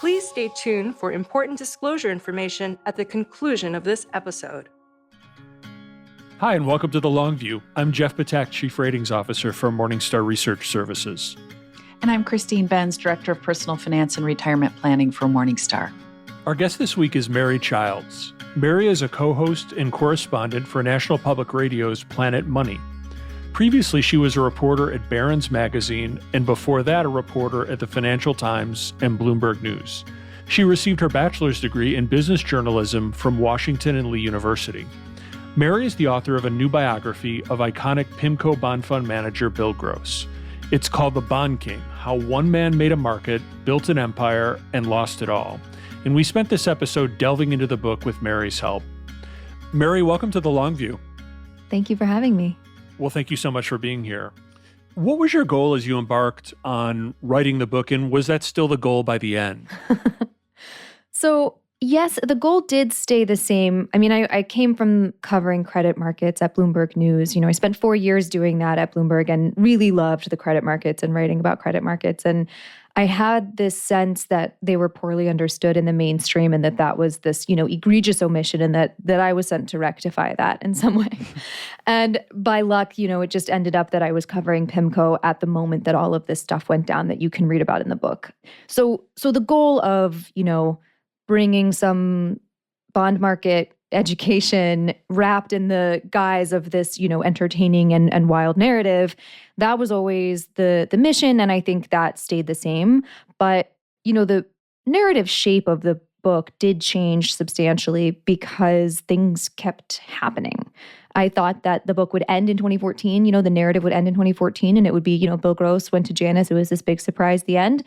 Please stay tuned for important disclosure information at the conclusion of this episode. Hi, and welcome to The Long View. I'm Jeff Patak, Chief Ratings Officer for Morningstar Research Services. And I'm Christine Benz, Director of Personal Finance and Retirement Planning for Morningstar. Our guest this week is Mary Childs. Mary is a co-host and correspondent for National Public Radio's Planet Money. Previously, she was a reporter at Barron's Magazine, and before that, a reporter at the Financial Times and Bloomberg News. She received her bachelor's degree in business journalism from Washington and Lee University. Mary is the author of a new biography of iconic Pimco bond fund manager Bill Gross. It's called The Bond King: How One Man Made a Market, Built an Empire, and Lost It All. And we spent this episode delving into the book with Mary's help. Mary, welcome to The Long View. Thank you for having me. Well, thank you so much for being here. What was your goal as you embarked on writing the book, and was that still the goal by the end? So, yes, the goal did stay the same. I mean, I came from covering credit markets at Bloomberg News. I spent 4 years doing that at Bloomberg and really loved the credit markets and writing about credit markets. And I had this sense that they were poorly understood in the mainstream and that was this, egregious omission, and that I was sent to rectify that in some way. And by luck, it just ended up that I was covering Pimco at the moment that all of this stuff went down that you can read about in the book. So the goal of, bringing some bond market education wrapped in the guise of this, entertaining and wild narrative, that was always the mission. And I think that stayed the same. But, the narrative shape of the book did change substantially because things kept happening. I thought that the book would end in 2014, the narrative would end in 2014, and it would be, Bill Gross went to Janus. It was this big surprise, the end.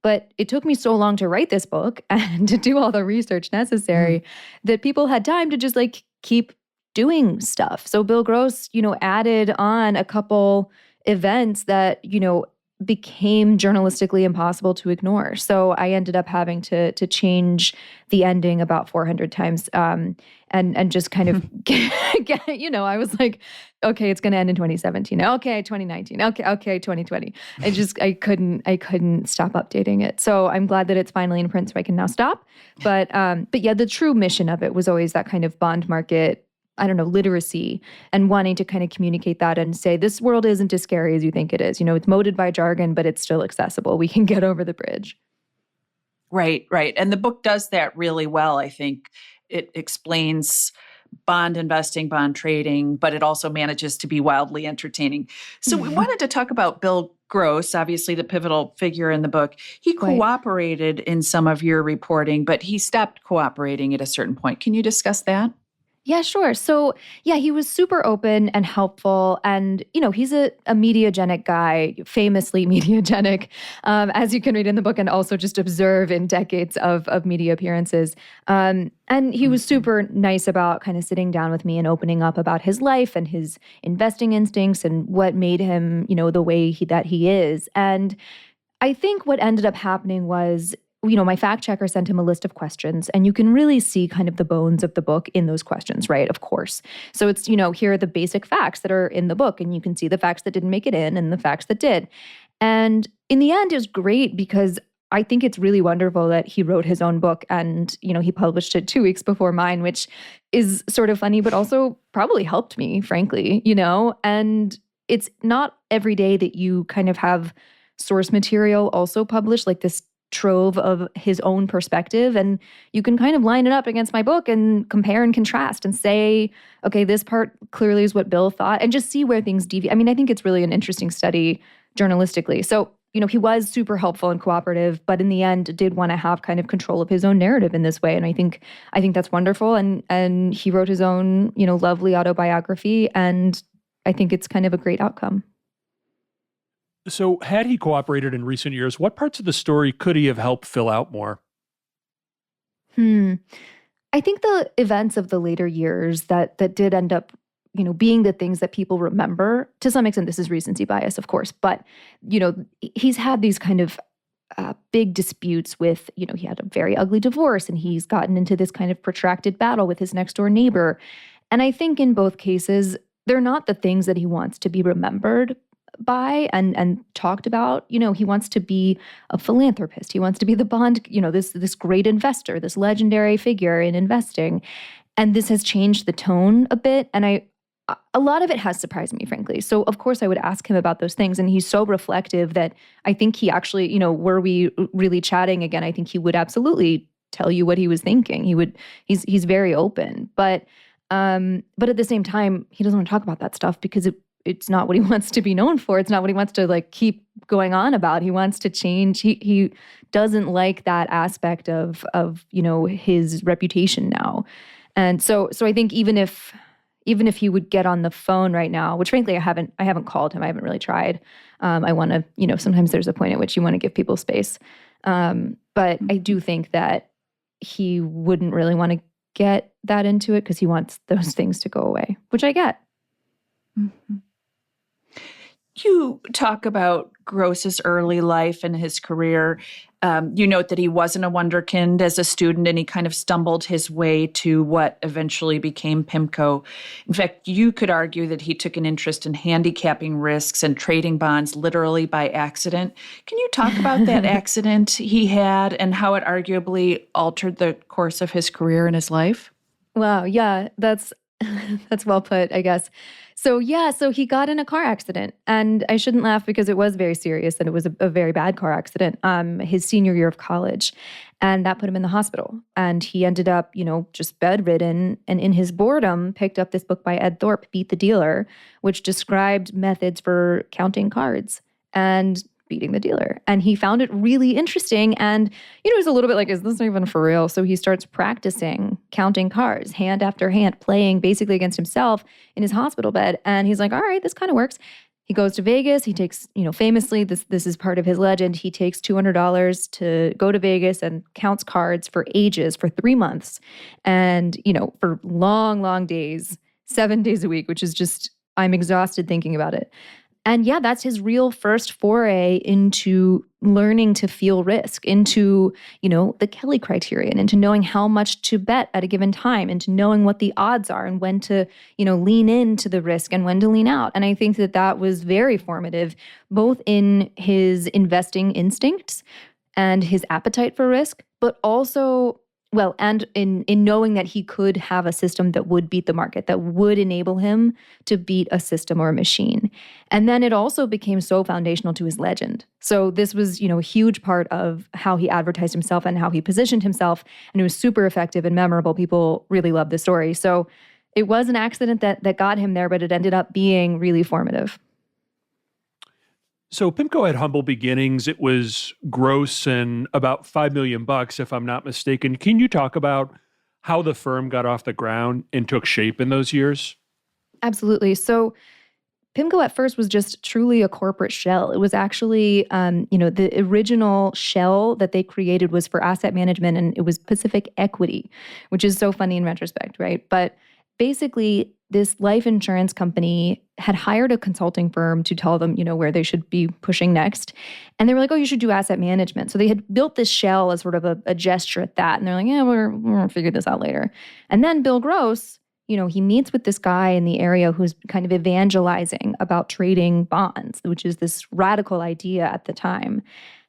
But it took me so long to write this book and to do all the research necessary that people had time to just keep doing stuff. So Bill Gross, added on a couple events that, became journalistically impossible to ignore. So I ended up having to change the ending about 400 times and just kind of get, I was like, okay, it's going to end in 2017. Okay, 2019. Okay, 2020. I couldn't stop updating it. So I'm glad that it's finally in print so I can now stop. But yeah, the true mission of it was always that kind of bond market, literacy, and wanting to kind of communicate that and say, this world isn't as scary as you think it is. It's moated by jargon, but it's still accessible. We can get over the bridge. Right. And the book does that really well. I think it explains bond investing, bond trading, but it also manages to be wildly entertaining. So we wanted to talk about Bill Gross, obviously the pivotal figure in the book. He cooperated in some of your reporting, but he stopped cooperating at a certain point. Can you discuss that? Yeah, sure. So, yeah, he was super open and helpful. And, he's a mediagenic guy, famously mediagenic, as you can read in the book and also just observe in decades of media appearances. And he was super nice about kind of sitting down with me and opening up about his life and his investing instincts and what made him, the way that he is. And I think what ended up happening was, my fact checker sent him a list of questions, and you can really see kind of the bones of the book in those questions, right? Of course. So it's, here are the basic facts that are in the book, and you can see the facts that didn't make it in and the facts that did. And in the end, it was great because I think it's really wonderful that he wrote his own book and, he published it 2 weeks before mine, which is sort of funny, but also probably helped me, frankly, and it's not every day that you kind of have source material also published, like this trove of his own perspective, and you can kind of line it up against my book and compare and contrast and say, okay, this part clearly is what Bill thought, and just see where things deviate. I mean, I think it's really an interesting study journalistically. So, he was super helpful and cooperative, but in the end did want to have kind of control of his own narrative in this way. And I think that's wonderful. And he wrote his own, lovely autobiography, and I think it's kind of a great outcome. So had he cooperated in recent years, what parts of the story could he have helped fill out more? I think the events of the later years that did end up, being the things that people remember, to some extent, this is recency bias, of course, but, he's had these kind of big disputes with, he had a very ugly divorce, and he's gotten into this kind of protracted battle with his next door neighbor. And I think in both cases, they're not the things that he wants to be remembered, by and talked about, he wants to be a philanthropist. He wants to be the bond, this great investor, this legendary figure in investing. And this has changed the tone a bit. And a lot of it has surprised me, frankly. So of course I would ask him about those things. And he's so reflective that I think he actually, were we really chatting again, I think he would absolutely tell you what he was thinking. He's very open. But at the same time, he doesn't want to talk about that stuff because it's not what he wants to be known for. It's not what he wants to keep going on about. He wants to change. He doesn't like that aspect of his reputation now. And so I think even if he would get on the phone right now, which frankly I haven't called him. I haven't really tried. I want to, sometimes there's a point at which you want to give people space. But I do think that he wouldn't really want to get that into it because he wants those things to go away, which I get. Mm-hmm. You talk about Gross's early life and his career. You note that he wasn't a wonderkind as a student, and he kind of stumbled his way to what eventually became Pimco. In fact, you could argue that he took an interest in handicapping risks and trading bonds literally by accident. Can you talk about that accident he had and how it arguably altered the course of his career and his life? Wow, yeah, that's well put, I guess. So he got in a car accident, and I shouldn't laugh because it was very serious and it was a very bad car accident, his senior year of college, and that put him in the hospital. And he ended up, just bedridden, and in his boredom picked up this book by Ed Thorp, Beat the Dealer, which described methods for counting cards and beating the dealer. And he found it really interesting. And, it was a little bit like, is this even for real? So he starts practicing counting cards, hand after hand, playing basically against himself in his hospital bed. And he's like, all right, this kind of works. He goes to Vegas. He takes, famously, this is part of his legend. He takes $200 to go to Vegas and counts cards for ages, for 3 months. And, for long, long days, 7 days a week, which is just, I'm exhausted thinking about it. And yeah, that's his real first foray into learning to feel risk, into, the Kelly criterion, into knowing how much to bet at a given time, into knowing what the odds are and when to, lean into the risk and when to lean out. And I think that was very formative, both in his investing instincts and his appetite for risk, but also, and in knowing that he could have a system that would beat the market, that would enable him to beat a system or a machine. And then it also became so foundational to his legend. So this was, a huge part of how he advertised himself and how he positioned himself. And it was super effective and memorable. People really loved the story. So it was an accident that got him there, but it ended up being really formative. So Pimco had humble beginnings. It was gross and about $5 million, if I'm not mistaken. Can you talk about how the firm got off the ground and took shape in those years? Absolutely. So Pimco at first was just truly a corporate shell. It was actually, the original shell that they created was for asset management, and it was Pacific Equity, which is so funny in retrospect, right? But basically, this life insurance company had hired a consulting firm to tell them, where they should be pushing next. And they were like, oh, you should do asset management. So they had built this shell as sort of a gesture at that. And they're like, yeah, we're going to figure this out later. And then Bill Gross, he meets with this guy in the area who's kind of evangelizing about trading bonds, which is this radical idea at the time.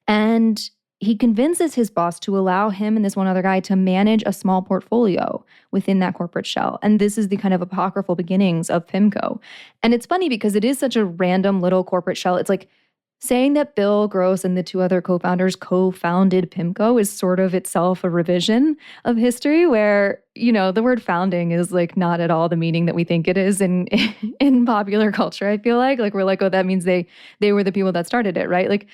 And he convinces his boss to allow him and this one other guy to manage a small portfolio within that corporate shell. And this is the kind of apocryphal beginnings of Pimco. And it's funny because it is such a random little corporate shell. It's like saying that Bill Gross and the two other co-founders co-founded Pimco is sort of itself a revision of history where, the word founding is like not at all the meaning that we think it is in popular culture, I feel like. Like we're like, oh, that means they were the people that started it, right? Like,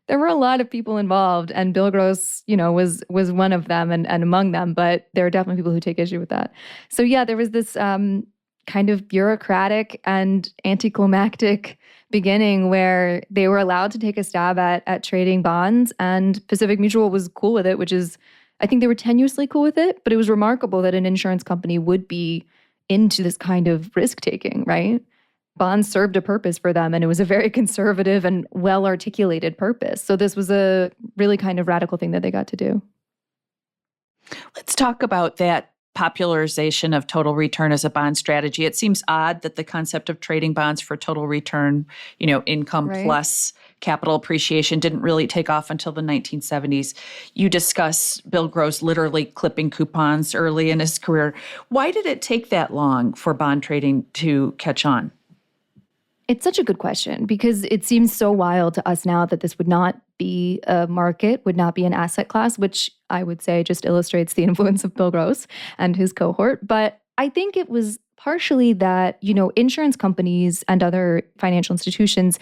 there were a lot of people involved, and Bill Gross, was one of them and among them, but there are definitely people who take issue with that. So yeah, there was this kind of bureaucratic and anticlimactic beginning where they were allowed to take a stab at trading bonds, and Pacific Mutual was cool with it, which is, I think they were tenuously cool with it, but it was remarkable that an insurance company would be into this kind of risk-taking, right? Bonds served a purpose for them, and it was a very conservative and well-articulated purpose. So this was a really kind of radical thing that they got to do. Let's talk about that popularization of total return as a bond strategy. It seems odd that the concept of trading bonds for total return, income Right. plus capital appreciation didn't really take off until the 1970s. You discuss Bill Gross literally clipping coupons early in his career. Why did it take that long for bond trading to catch on? It's such a good question because it seems so wild to us now that this would not be a market, would not be an asset class, which I would say just illustrates the influence of Bill Gross and his cohort. But I think it was partially that, insurance companies and other financial institutions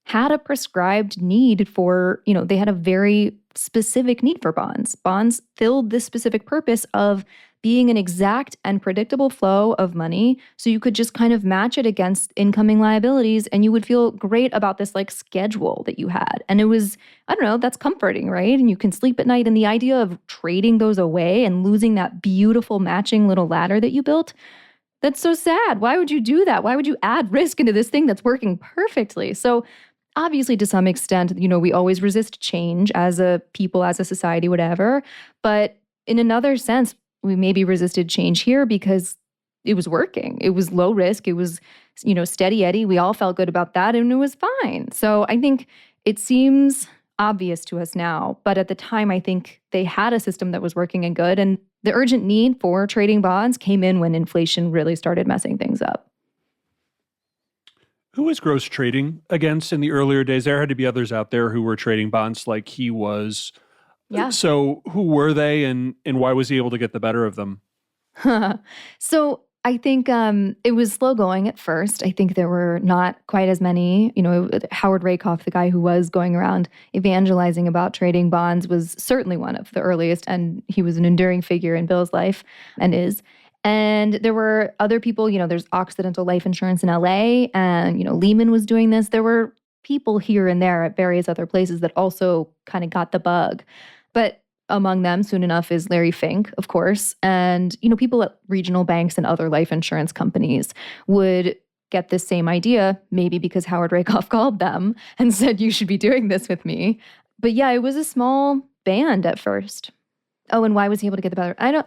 had a prescribed need for, they had a very specific need for bonds. Bonds filled this specific purpose of being an exact and predictable flow of money. So you could just kind of match it against incoming liabilities and you would feel great about this like schedule that you had. And it was, I don't know, that's comforting, right? And you can sleep at night. And the idea of trading those away and losing that beautiful matching little ladder that you built, that's so sad. Why would you do that? Why would you add risk into this thing that's working perfectly? So obviously, to some extent, we always resist change as a people, as a society, whatever. But in another sense, we maybe resisted change here because it was working. It was low risk. It was, steady Eddie. We all felt good about that and it was fine. So I think it seems obvious to us now. But at the time, I think they had a system that was working and good. And the urgent need for trading bonds came in when inflation really started messing things up. Who was Gross trading against in the earlier days? There had to be others out there who were trading bonds like he was. Yeah. So who were they and why was he able to get the better of them? So I think it was slow going at first. I think there were not quite as many. Howard Rakoff, the guy who was going around evangelizing about trading bonds, was certainly one of the earliest, and he was an enduring figure in Bill's life and is. And there were other people, there's Occidental Life Insurance in LA, and, Lehman was doing this. There were people here and there at various other places that also kind of got the bug. But among them, soon enough, is Larry Fink, of course. And, people at regional banks and other life insurance companies would get this same idea, maybe because Howard Rakoff called them and said, you should be doing this with me. But yeah, it was a small band at first. Oh, and why was he able to get the better?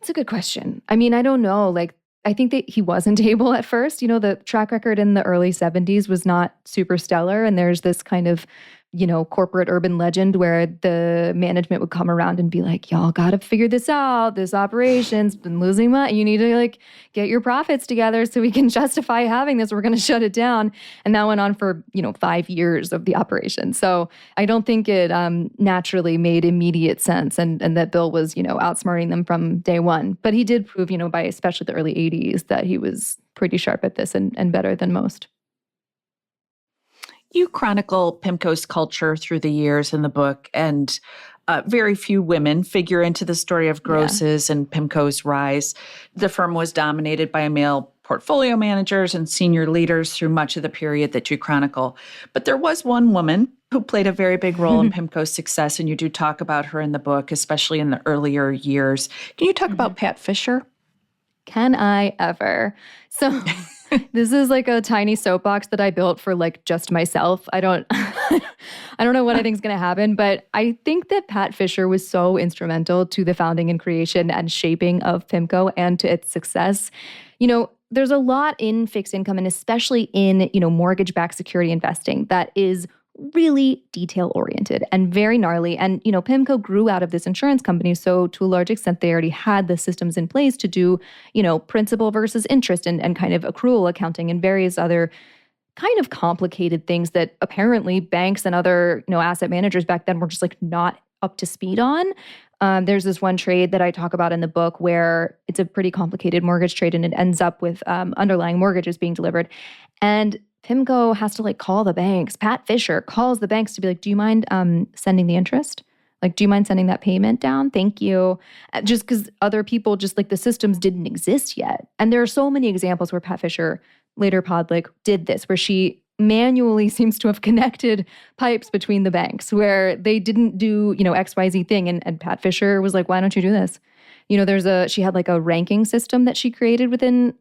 It's a good question. I mean, I don't know. I think that he wasn't able at first. The track record in the early 70s was not super stellar. And there's this kind of, corporate urban legend where the management would come around and be like, y'all got to figure this out. This operation's been losing money. You need to get your profits together so we can justify having this. We're going to shut it down. And that went on for, 5 years of the operation. So I don't think it naturally made immediate sense and that Bill was, outsmarting them from day one. But he did prove, by especially the early 80s that he was pretty sharp at this and better than most. You chronicle Pimco's culture through the years in the book, and very few women figure into the story of Gross's and Pimco's rise. The firm was dominated by male portfolio managers and senior leaders through much of the period that you chronicle. But there was one woman who played a very big role in Pimco's success, and you do talk about her in the book, especially in the earlier years. Can you talk about Pat Fisher? Can I ever? So this is like a tiny soapbox that I built for just myself. I don't know what I think is going to happen, but I think that Pat Fisher was so instrumental to the founding and creation and shaping of Pimco and to its success. There's a lot in fixed income and especially in, mortgage-backed security investing that is really detail-oriented and very gnarly. And, Pimco grew out of this insurance company. So to a large extent, they already had the systems in place to do, principal versus interest and kind of accrual accounting and various other kind of complicated things that apparently banks and other, asset managers back then were just not up to speed on. There's this one trade that I talk about in the book where it's a pretty complicated mortgage trade and it ends up with underlying mortgages being delivered. And Pimco has to call the banks. Pat Fisher calls the banks to be like, do you mind sending the interest? Do you mind sending that payment down? Thank you. Just because other people, the systems didn't exist yet. And there are so many examples where Pat Fisher, later pod, did this, where she manually seems to have connected pipes between the banks where they didn't do, XYZ thing. And Pat Fisher was like, why don't you do this? She had a ranking system that she created within,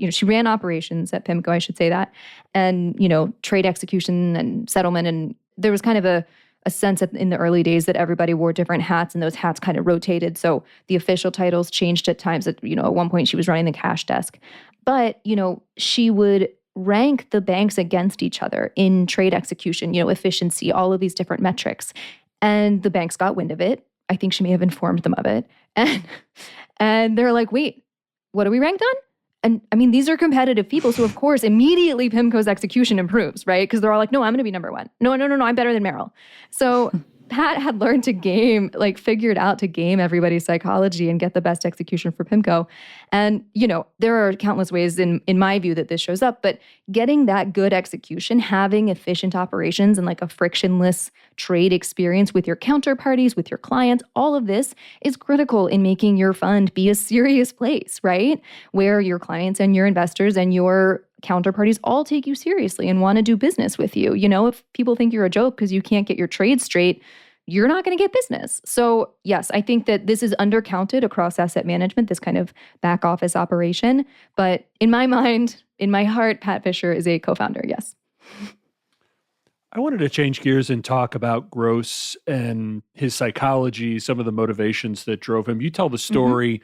she ran operations at Pimco, I should say that, and, trade execution and settlement. And there was kind of a a sense that in the early days that everybody wore different hats and those hats kind of rotated. So the official titles changed at times. At one point she was running the cash desk. But, she would rank the banks against each other in trade execution, efficiency, all of these different metrics. And the banks got wind of it. I think she may have informed them of it. And they're like, wait, what are we ranked on? And I mean, these are competitive people. So of course, immediately Pimco's execution improves, right? Because they're all like, no, I'm going to be number one. No, I'm better than Merrill. So Pat had learned to figured out to game everybody's psychology and get the best execution for Pimco. And, there are countless ways in my view that this shows up, but getting that good execution, having efficient operations and like a frictionless trade experience with your counterparties, with your clients, all of this is critical in making your fund be a serious place, right? Where your clients and your investors and your counterparties all take you seriously and want to do business with you. If people think you're a joke because you can't get your trade straight, you're not going to get business. So yes, I think that this is undercounted across asset management, this kind of back office operation. But in my mind, in my heart, Pat Fisher is a co-founder, yes. I wanted to change gears and talk about Gross and his psychology, some of the motivations that drove him. You tell the story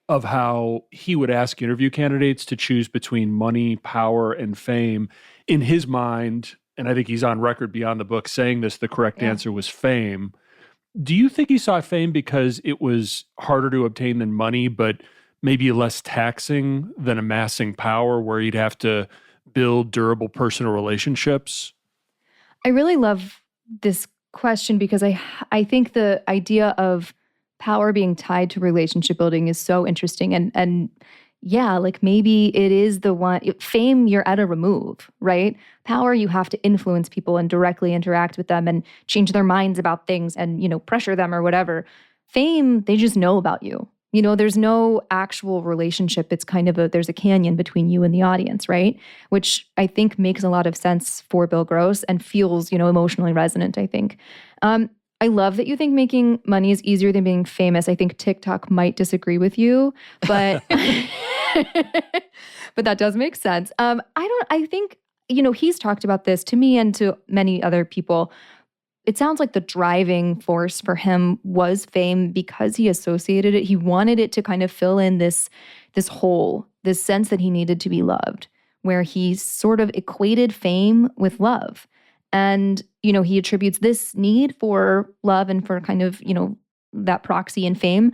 of how he would ask interview candidates to choose between money, power, and fame. In his mind, and I think he's on record beyond the book saying this, the correct answer was fame. Do you think he saw fame because it was harder to obtain than money, but maybe less taxing than amassing power, where you'd have to build durable personal relationships? I really love this question because I think the idea of power being tied to relationship building is so interesting. And yeah, like maybe it is the one. Fame, you're at a remove, right? Power, you have to influence people and directly interact with them and change their minds about things and, pressure them or whatever. Fame, they just know about you. There's no actual relationship. It's kind of there's a canyon between you and the audience, right? Which I think makes a lot of sense for Bill Gross and feels, emotionally resonant, I think. I love that you think making money is easier than being famous. I think TikTok might disagree with you, but but that does make sense. I think, he's talked about this to me and to many other people. It sounds like the driving force for him was fame because he associated it. He wanted it to kind of fill in this hole, this sense that he needed to be loved, where he sort of equated fame with love. And, he attributes this need for love and for kind of, that proxy and fame.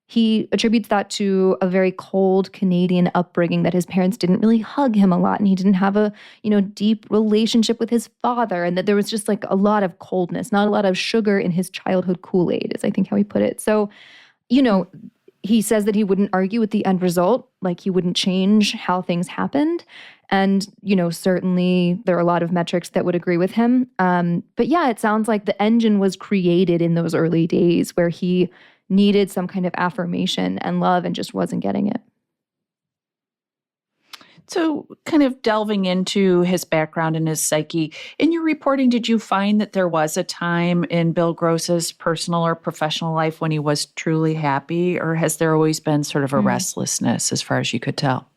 He attributes that to a very cold Canadian upbringing, that his parents didn't really hug him a lot and he didn't have a, deep relationship with his father, and that there was just like a lot of coldness, not a lot of sugar in his childhood Kool-Aid, is I think how he put it. So, he says that he wouldn't argue with the end result, like he wouldn't change how things happened. And, certainly there are a lot of metrics that would agree with him. But yeah, it sounds like the engine was created in those early days where he needed some kind of affirmation and love and just wasn't getting it. So kind of delving into his background and his psyche, in your reporting, did you find that there was a time in Bill Gross's personal or professional life when he was truly happy, or has there always been sort of a restlessness as far as you could tell?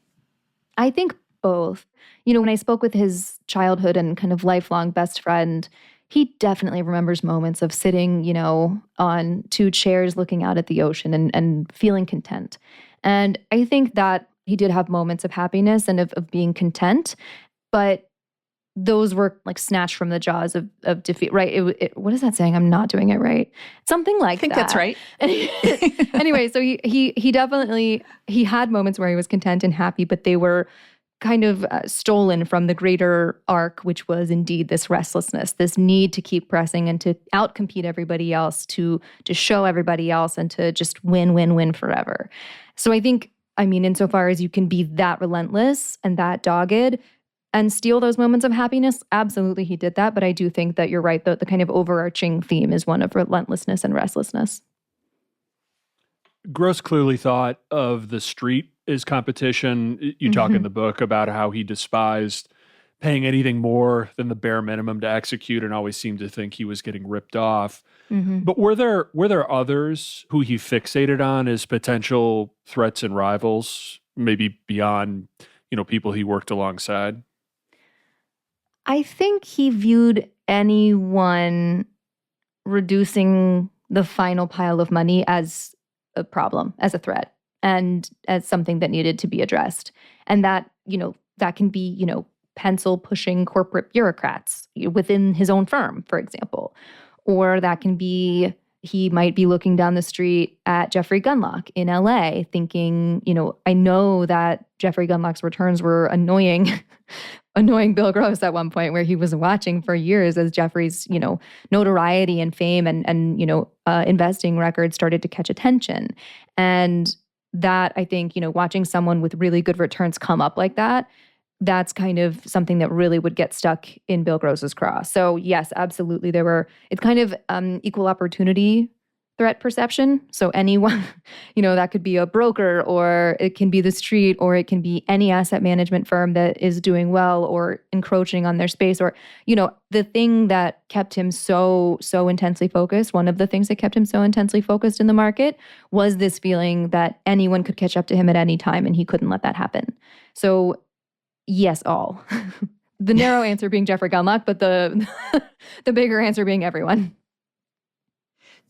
I think both. When I spoke with his childhood and kind of lifelong best friend, he definitely remembers moments of sitting, on two chairs looking out at the ocean and feeling content. And I think that he did have moments of happiness and of being content, but those were like snatched from the jaws of defeat, right? What is that saying? I'm not doing it right. Something like that. I think that's right. Anyway, so he definitely, he had moments where he was content and happy, but they were kind of stolen from the greater arc, which was indeed this restlessness, this need to keep pressing and to outcompete everybody else, to show everybody else and to just win forever. So I think, insofar as you can be that relentless and that dogged and steal those moments of happiness, absolutely he did that. But I do think that you're right, the kind of overarching theme is one of relentlessness and restlessness. Gross clearly thought of the street as competition. You talk in the book about how he despised paying anything more than the bare minimum to execute and always seemed to think he was getting ripped off. But were there others who he fixated on as potential threats and rivals, maybe beyond, people he worked alongside? I think he viewed anyone reducing the final pile of money as a problem, as a threat, and as something that needed to be addressed. And that, that can be, pencil pushing corporate bureaucrats within his own firm, for example. Or that can be, he might be looking down the street at Jeffrey Gundlach in LA thinking, I know that Jeffrey Gundlach's returns were annoying Bill Gross at one point, where he was watching for years as Jeffrey's, notoriety and fame and investing records started to catch attention. And that, I think, watching someone with really good returns come up like that, that's kind of something that really would get stuck in Bill Gross's craw. So yes, absolutely. It's kind of equal opportunity threat perception. So anyone, that could be a broker, or it can be the street, or it can be any asset management firm that is doing well or encroaching on their space, or, the thing that kept him so intensely focused, one of the things that kept him so intensely focused in the market was this feeling that anyone could catch up to him at any time and he couldn't let that happen. So yes, all. The narrow answer being Jeffrey Gundlach, but the bigger answer being everyone.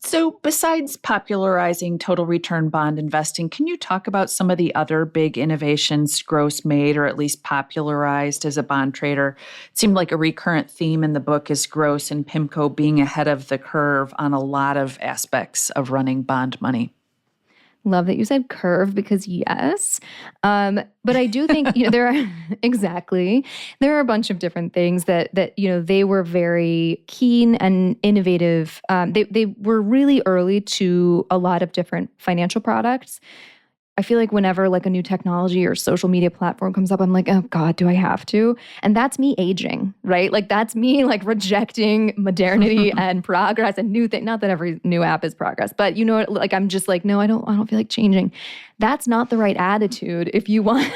So besides popularizing total return bond investing, can you talk about some of the other big innovations Gross made, or at least popularized as a bond trader? It seemed like a recurrent theme in the book is Gross and Pimco being ahead of the curve on a lot of aspects of running bond money. Love that you said curve, because yes. But I do think, there are there are a bunch of different things that they were very keen and innovative. They were really early to a lot of different financial products. I feel like whenever like a new technology or social media platform comes up, I'm like, oh God, do I have to? And that's me aging, right? Like that's me like rejecting modernity and progress and new things. Not that every new app is progress, but like I'm just like, no, I don't feel like changing. That's not the right attitude if you want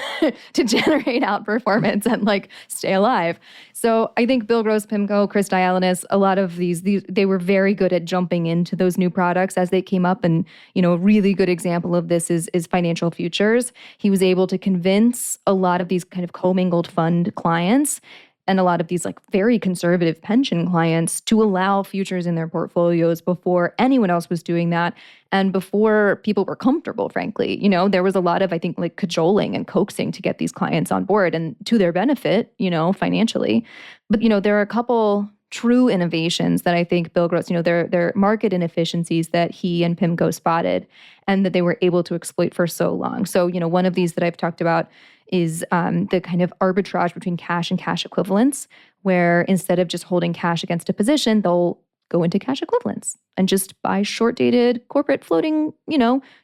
to generate outperformance and like stay alive. So I think Bill Gross, Pimco, Chris Dialanis, a lot of these they were very good at jumping into those new products as they came up. And a really good example of this is financial futures. He was able to convince a lot of these kind of commingled fund clients and a lot of these like very conservative pension clients to allow futures in their portfolios before anyone else was doing that. And before people were comfortable, frankly, there was a lot of, I think, like cajoling and coaxing to get these clients on board, and to their benefit, financially. But, there are a couple true innovations that I think Bill Gross, their market inefficiencies that he and Pimco spotted and that they were able to exploit for so long. So, one of these that I've talked about is the kind of arbitrage between cash and cash equivalents, where instead of just holding cash against a position, they'll go into cash equivalents and just buy short-dated corporate floating,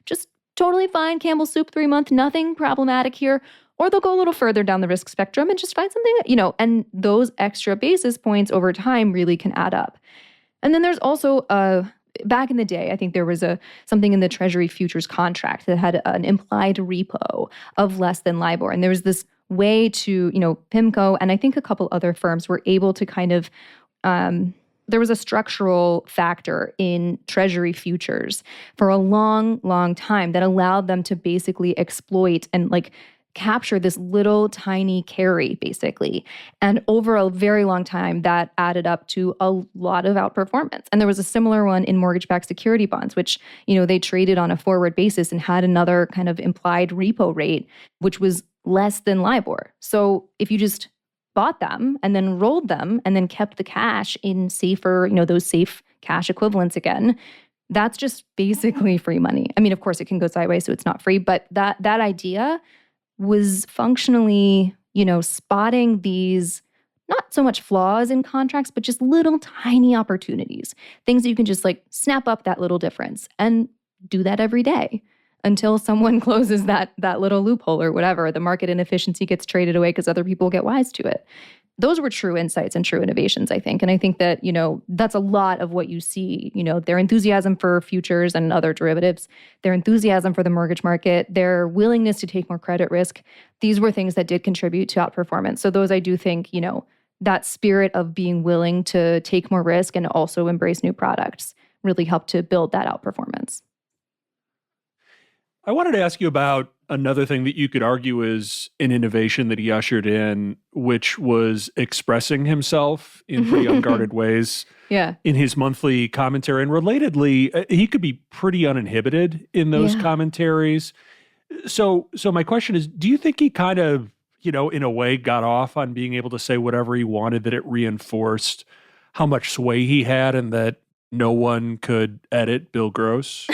just totally fine, Campbell's soup 3-month, nothing problematic here. Or they'll go a little further down the risk spectrum and just find something that, and those extra basis points over time really can add up. And then there's also back in the day, I think there was something in the Treasury futures contract that had an implied repo of less than LIBOR. And there was this way to, Pimco and I think a couple other firms were able to kind of, there was a structural factor in Treasury futures for a long, long time that allowed them to basically exploit and like capture this little tiny carry, basically. And over a very long time, that added up to a lot of outperformance. And there was a similar one in mortgage-backed security bonds, which, they traded on a forward basis and had another kind of implied repo rate, which was less than LIBOR. So if you just bought them and then rolled them and then kept the cash in safer, those safe cash equivalents again, that's just basically free money. I mean, of course, it can go sideways, so it's not free, but that idea was functionally, spotting these not so much flaws in contracts, but just little tiny opportunities, things that you can just like snap up that little difference and do that every day until someone closes that little loophole or whatever. The market inefficiency gets traded away because other people get wise to it. Those were true insights and true innovations, I think. And I think that, that's a lot of what you see, their enthusiasm for futures and other derivatives, their enthusiasm for the mortgage market, their willingness to take more credit risk. These were things that did contribute to outperformance. So those I do think, that spirit of being willing to take more risk and also embrace new products really helped to build that outperformance. I wanted to ask you about Another thing that you could argue is an innovation that he ushered in, which was expressing himself in pretty unguarded ways Yeah. in his monthly commentary. And relatedly, he could be pretty uninhibited in those commentaries. So my question is, do you think he kind of, in a way got off on being able to say whatever he wanted, that it reinforced how much sway he had and that no one could edit Bill Gross?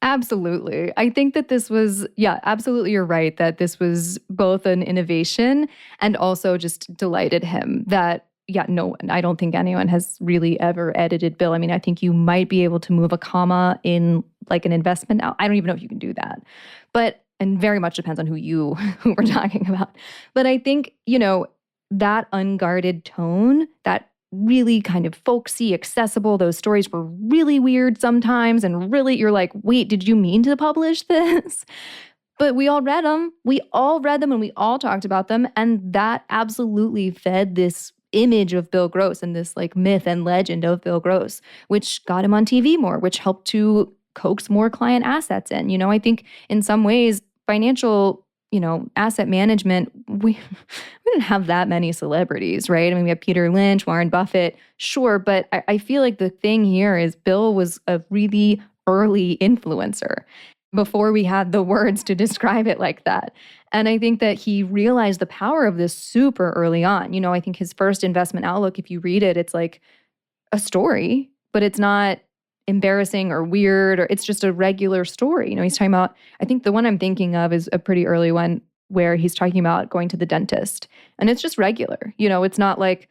Absolutely. I think that this was, absolutely, you're right, that this was both an innovation and also just delighted him that, no one, I don't think anyone has really ever edited Bill. I mean, I think you might be able to move a comma in like an investment. I don't even know if you can do that. And very much depends on who we're talking about. But I think, that unguarded tone, that really kind of folksy, accessible. Those stories were really weird sometimes, and really, you're like, wait, did you mean to publish this? But we all read them. We all read them and we all talked about them. And that absolutely fed this image of Bill Gross and this like myth and legend of Bill Gross, which got him on TV more, which helped to coax more client assets in. I think in some ways, financial asset management, we didn't have that many celebrities, right? I mean, we have Peter Lynch, Warren Buffett, sure. But I feel like the thing here is Bill was a really early influencer before we had the words to describe it like that. And I think that he realized the power of this super early on. I think his first investment outlook, if you read it, it's like a story, but it's not embarrassing or weird, or it's just a regular story. He's talking about, I think the one I'm thinking of is a pretty early one where he's talking about going to the dentist. And it's just regular. It's not like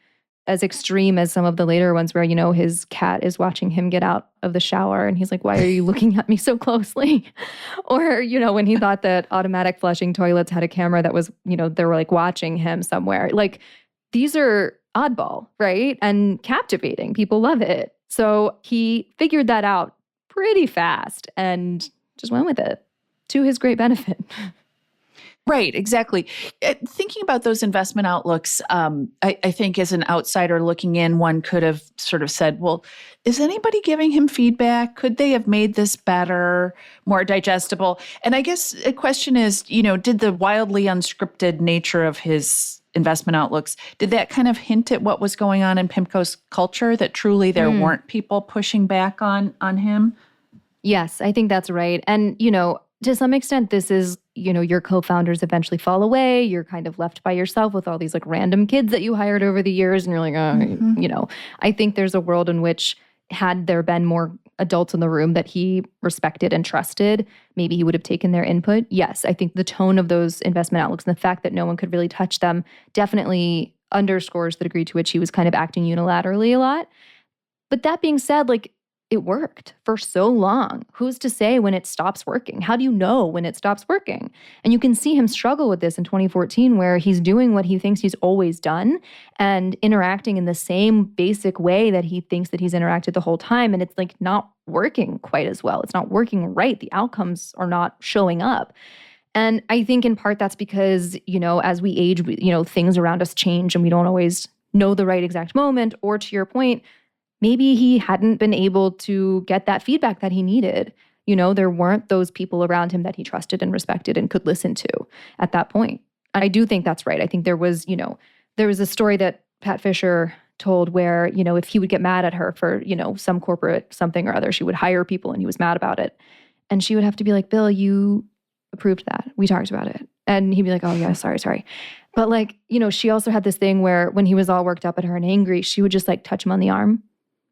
as extreme as some of the later ones where, his cat is watching him get out of the shower and he's like, why are you looking at me so closely? Or, when he thought that automatic flushing toilets had a camera that was, they were like watching him somewhere. Like, these are oddball, right? And captivating. People love it. So he figured that out pretty fast and just went with it to his great benefit. Right, exactly. Thinking about those investment outlooks, I think as an outsider looking in, one could have sort of said, well, is anybody giving him feedback? Could they have made this better, more digestible? And I guess a question is, did the wildly unscripted nature of his investment outlooks, did that kind of hint at what was going on in Pimco's culture, that truly there weren't people pushing back on him? Yes, I think that's right. And, to some extent, this is, your co-founders eventually fall away. You're kind of left by yourself with all these like random kids that you hired over the years. And you're like, I think there's a world in which had there been more adults in the room that he respected and trusted, maybe he would have taken their input. Yes, I think the tone of those investment outlooks and the fact that no one could really touch them definitely underscores the degree to which he was kind of acting unilaterally a lot. But that being said, like, it worked for so long. Who's to say when it stops working? How do you know when it stops working? And you can see him struggle with this in 2014, where he's doing what he thinks he's always done and interacting in the same basic way that he thinks that he's interacted the whole time. And it's like not working quite as well. It's not working right. The outcomes are not showing up. And I think in part that's because, as we age, things around us change and we don't always know the right exact moment. Or to your point, maybe he hadn't been able to get that feedback that he needed. There weren't those people around him that he trusted and respected and could listen to at that point. And I do think that's right. I think there was a story that Pat Fisher told where, if he would get mad at her for, some corporate something or other, she would hire people and he was mad about it. And she would have to be like, Bill, you approved that. We talked about it. And he'd be like, oh yeah, sorry. But like, she also had this thing where when he was all worked up at her and angry, she would just like touch him on the arm.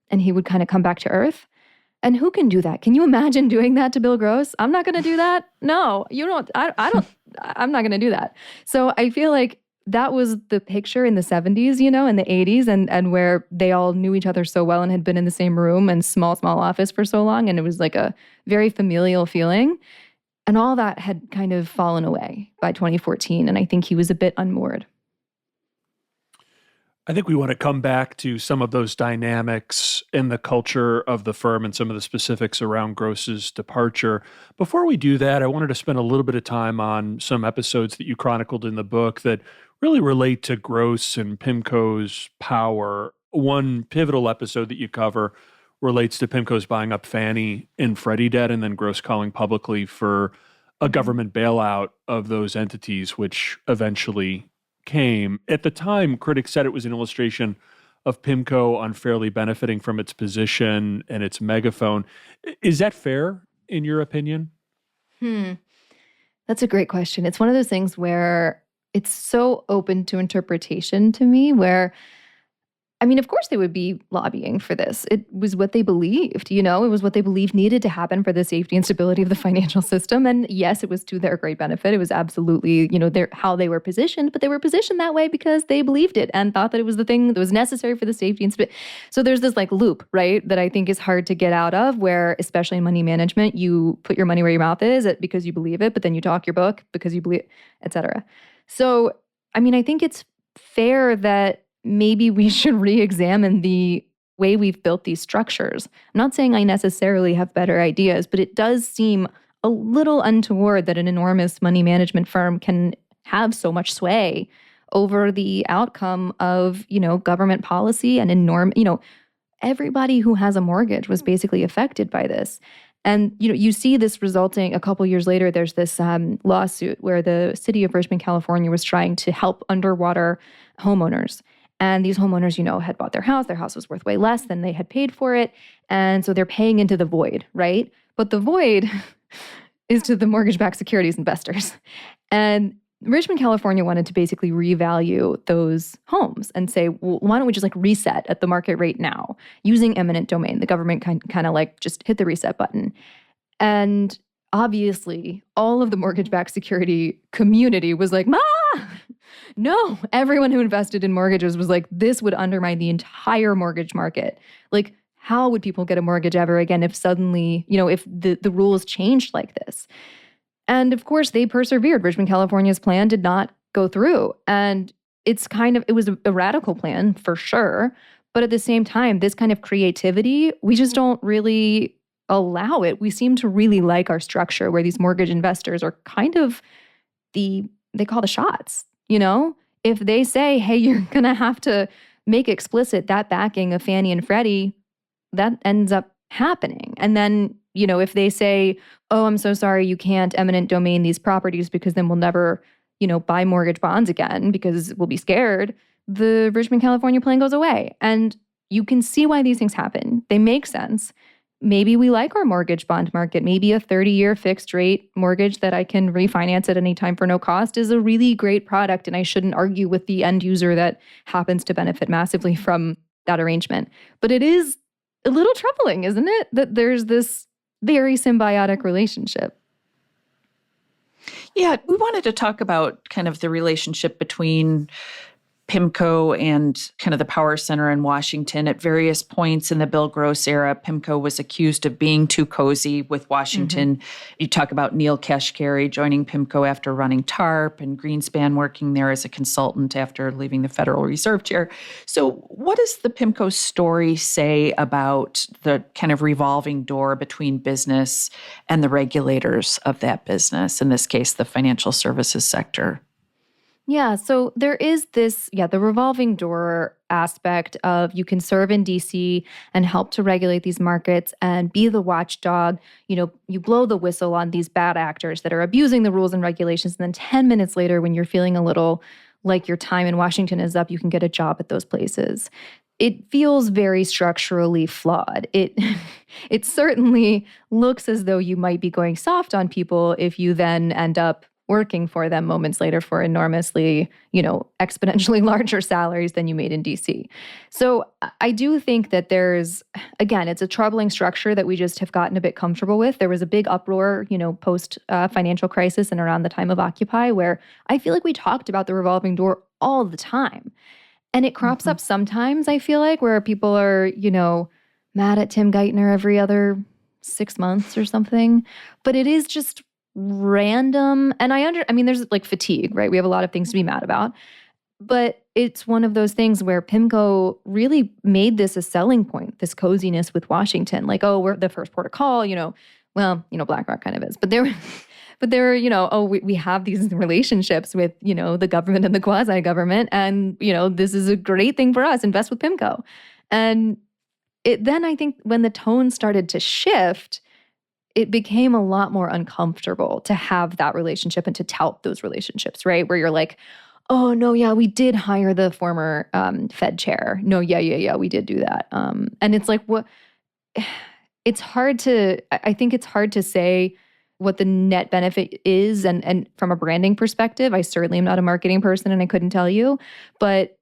And he would kind of come back to earth. And who can do that? Can you imagine doing that to Bill Gross? I'm not going to do that. No, you don't. I'm not going to do that. So I feel like that was the picture in the 70s, in the 80s, and where they all knew each other so well and had been in the same room and small office for so long. And it was like a very familial feeling. And all that had kind of fallen away by 2014. And I think he was a bit unmoored. I think we want to come back to some of those dynamics in the culture of the firm and some of the specifics around Gross's departure. Before we do that, I wanted to spend a little bit of time on some episodes that you chronicled in the book that really relate to Gross and Pimco's power. One pivotal episode that you cover relates to Pimco's buying up Fannie and Freddie debt and then Gross calling publicly for a government bailout of those entities, which eventually came. At the time, critics said it was an illustration of Pimco unfairly benefiting from its position and its megaphone. Is that fair, in your opinion? That's a great question. It's one of those things where it's so open to interpretation to me, where I mean, of course they would be lobbying for this. It was what they believed, it was what they believed needed to happen for the safety and stability of the financial system. And yes, it was to their great benefit. It was absolutely, how they were positioned, but they were positioned that way because they believed it and thought that it was the thing that was necessary for the safety and stability. So there's this loop, right, that I think is hard to get out of, where, especially in money management, you put your money where your mouth is because you believe it, but then you talk your book because you believe it, et cetera. So, I mean, I think it's fair that maybe we should re-examine the way we've built these structures. I'm not saying I necessarily have better ideas, but it does seem a little untoward that an enormous money management firm can have so much sway over the outcome of, government policy and everybody who has a mortgage was basically affected by this. And, you see this resulting a couple years later. There's this lawsuit where the city of Richmond, California was trying to help underwater homeowners. And these homeowners, had bought their house was worth way less than they had paid for it. And so they're paying into the void, right? But the void is to the mortgage-backed securities investors. And Richmond, California wanted to basically revalue those homes and say, well, why don't we just reset at the market rate now using eminent domain? The government kind of just hit the reset button. And obviously, all of the mortgage-backed security community was like, no, everyone who invested in mortgages was like, this would undermine the entire mortgage market. How would people get a mortgage ever again if suddenly, if the rules changed like this? And of course, they persevered. Richmond, California's plan did not go through. And it was a radical plan for sure. But at the same time, this kind of creativity, we just don't really allow it. We seem to really like our structure where these mortgage investors are kind of they call the shots. If they say, hey, you're going to have to make explicit that backing of Fannie and Freddie, that ends up happening. And then, if they say, oh, I'm so sorry, you can't eminent domain these properties because then we'll never, buy mortgage bonds again because we'll be scared, the Richmond, California plan goes away. And you can see why these things happen. They make sense. Maybe we like our mortgage bond market. Maybe a 30-year fixed rate mortgage that I can refinance at any time for no cost is a really great product, and I shouldn't argue with the end user that happens to benefit massively from that arrangement. But it is a little troubling, isn't it, that there's this very symbiotic relationship? Yeah, we wanted to talk about kind of the relationship between Pimco and kind of the power center in Washington. At various points in the Bill Gross era, Pimco was accused of being too cozy with Washington. You talk about Neil Kashkari joining Pimco after running TARP, and Greenspan working there as a consultant after leaving the Federal Reserve chair. So what does the Pimco story say about the kind of revolving door between business and the regulators of that business, in this case, the financial services sector? Yeah, so there is this, the revolving door aspect of you can serve in DC and help to regulate these markets and be the watchdog. You blow the whistle on these bad actors that are abusing the rules and regulations. And then 10 minutes later, when you're feeling a little like your time in Washington is up, you can get a job at those places. It feels very structurally flawed. It certainly looks as though you might be going soft on people if you then end up working for them moments later for enormously, exponentially larger salaries than you made in DC. So I do think that it's a troubling structure that we just have gotten a bit comfortable with. There was a big uproar, post financial crisis and around the time of Occupy, where I feel like we talked about the revolving door all the time. And it crops up sometimes, I feel like, where people are, mad at Tim Geithner every other 6 months or something. But it is just random. And there's fatigue, right? We have a lot of things to be mad about. But it's one of those things where Pimco really made this a selling point, this coziness with Washington. We're the first port of call, BlackRock kind of is. But we have these relationships with, the government and the quasi-government. And, this is a great thing for us. Invest with Pimco. And then I think when the tone started to shift, it became a lot more uncomfortable to have that relationship and to tout those relationships, right? Where you're like, oh, no, yeah, we did hire the former Fed chair. No, yeah, we did do that. And it's like, what? It's hard to, I think it's hard to say what the net benefit is. And from a branding perspective, I certainly am not a marketing person and I couldn't tell you. But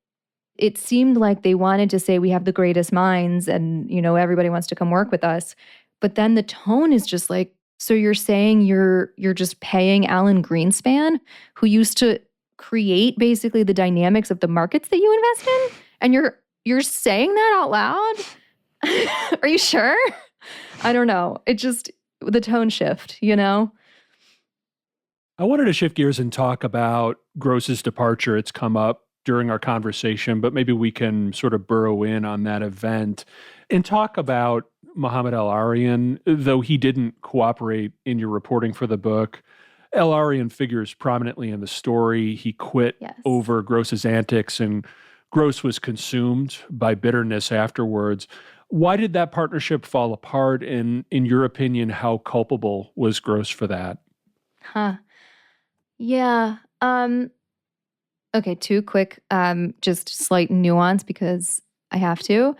it seemed like they wanted to say we have the greatest minds and, everybody wants to come work with us. But then the tone is just like, so you're saying you're just paying Alan Greenspan, who used to create basically the dynamics of the markets that you invest in, and you're saying that out loud? Are you sure? I don't know. It just, the tone shift, I wanted to shift gears and talk about Gross's departure. It's come up during our conversation, but maybe we can sort of burrow in on that event and talk about Mohammed El-Erian, though he didn't cooperate in your reporting for the book. El-Erian figures prominently in the story. He quit over Gross's antics, and Gross was consumed by bitterness afterwards. Why did that partnership fall apart? And in your opinion, how culpable was Gross for that? Yeah. Okay, too quick, just slight nuance because I have to.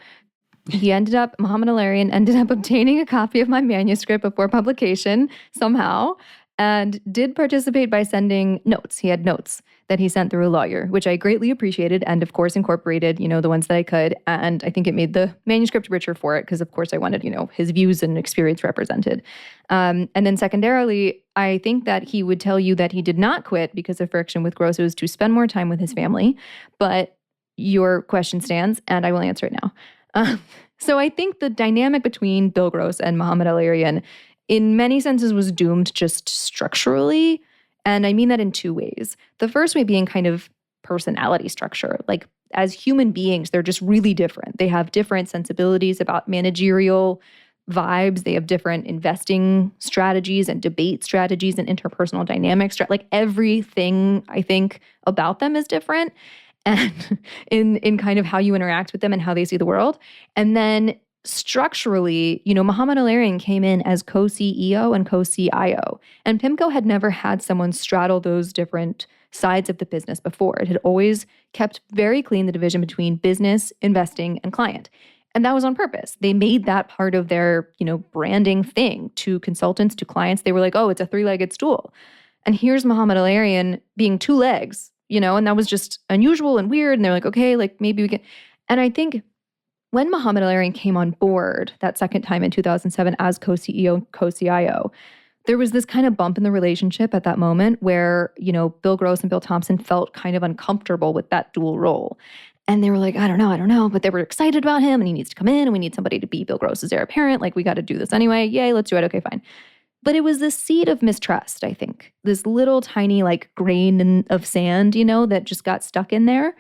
Mohammed El-Erian ended up obtaining a copy of my manuscript before publication somehow, and did participate by sending notes. He had notes that he sent through a lawyer, which I greatly appreciated and, of course, incorporated, the ones that I could. And I think it made the manuscript richer for it because, of course, I wanted, his views and experience represented. And then secondarily, I think that he would tell you that he did not quit because of friction with Gross. It was to spend more time with his family. But your question stands, and I will answer it now. So I think the dynamic between Bill Gross and Mohammed El-Erian in many senses was doomed just structurally. And I mean that in two ways. The first way being kind of personality structure. Like as human beings, they're just really different. They have different sensibilities about managerial vibes. They have different investing strategies and debate strategies and interpersonal dynamics. Like everything I think about them is different. And in kind of how you interact with them and how they see the world. And then structurally, Mohammed El-Erian came in as co-CEO and co-CIO. And Pimco had never had someone straddle those different sides of the business before. It had always kept very clean the division between business, investing, and client. And that was on purpose. They made that part of their, branding thing to consultants, to clients. They were like, oh, it's a three-legged stool. And here's Mohammed El-Erian being two legs, and that was just unusual and weird. And they're like, okay, like maybe we can. And I think when Mohammed El-Erian came on board that second time in 2007 as co-CEO and co-CIO, there was this kind of bump in the relationship at that moment where, Bill Gross and Bill Thompson felt kind of uncomfortable with that dual role. And they were like, I don't know, but they were excited about him and he needs to come in and we need somebody to be Bill Gross's heir apparent. Like we got to do this anyway. Yay, let's do it. Okay, fine. But it was this seed of mistrust, I think. This little tiny like grain of sand, that just got stuck in there.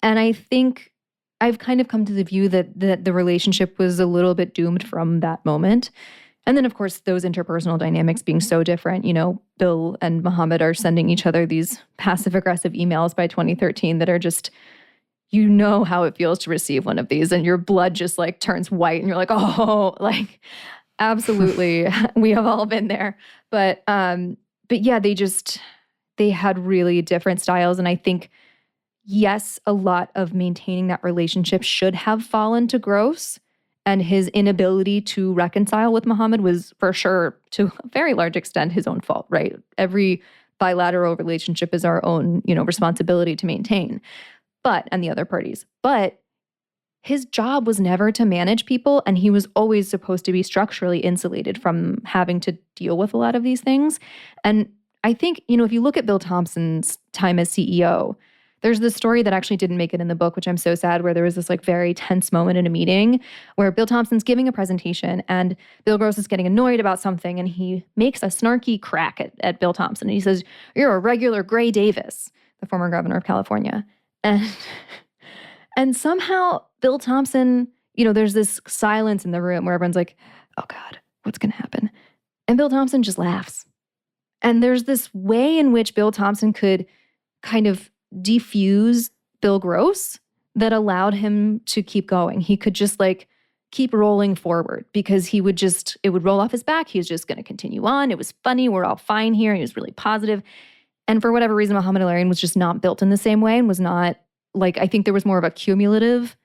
And I think I've kind of come to the view that the relationship was a little bit doomed from that moment. And then, of course, those interpersonal dynamics being so different, Bill and Mohammed are sending each other these passive-aggressive emails by 2013 that are just, how it feels to receive one of these. And your blood just like turns white and you're like, oh, like... Absolutely. We have all been there. But yeah, they had really different styles. And I think, yes, a lot of maintaining that relationship should have fallen to Gross. And his inability to reconcile with Mohammed was for sure, to a very large extent, his own fault, right? Every bilateral relationship is our own, responsibility to maintain. And the other parties. But his job was never to manage people, and he was always supposed to be structurally insulated from having to deal with a lot of these things. And I think, if you look at Bill Thompson's time as CEO, there's this story that actually didn't make it in the book, which I'm so sad, where there was this like very tense moment in a meeting where Bill Thompson's giving a presentation and Bill Gross is getting annoyed about something, and he makes a snarky crack at Bill Thompson. And he says, "You're a regular Gray Davis," the former governor of California. And somehow Bill Thompson, there's this silence in the room where everyone's like, oh God, what's going to happen? And Bill Thompson just laughs. And there's this way in which Bill Thompson could kind of defuse Bill Gross that allowed him to keep going. He could just like keep rolling forward because it would roll off his back. He was just going to continue on. It was funny. We're all fine here. He was really positive. And for whatever reason, Mohammed El-Erian was just not built in the same way and was not like, I think there was more of a cumulative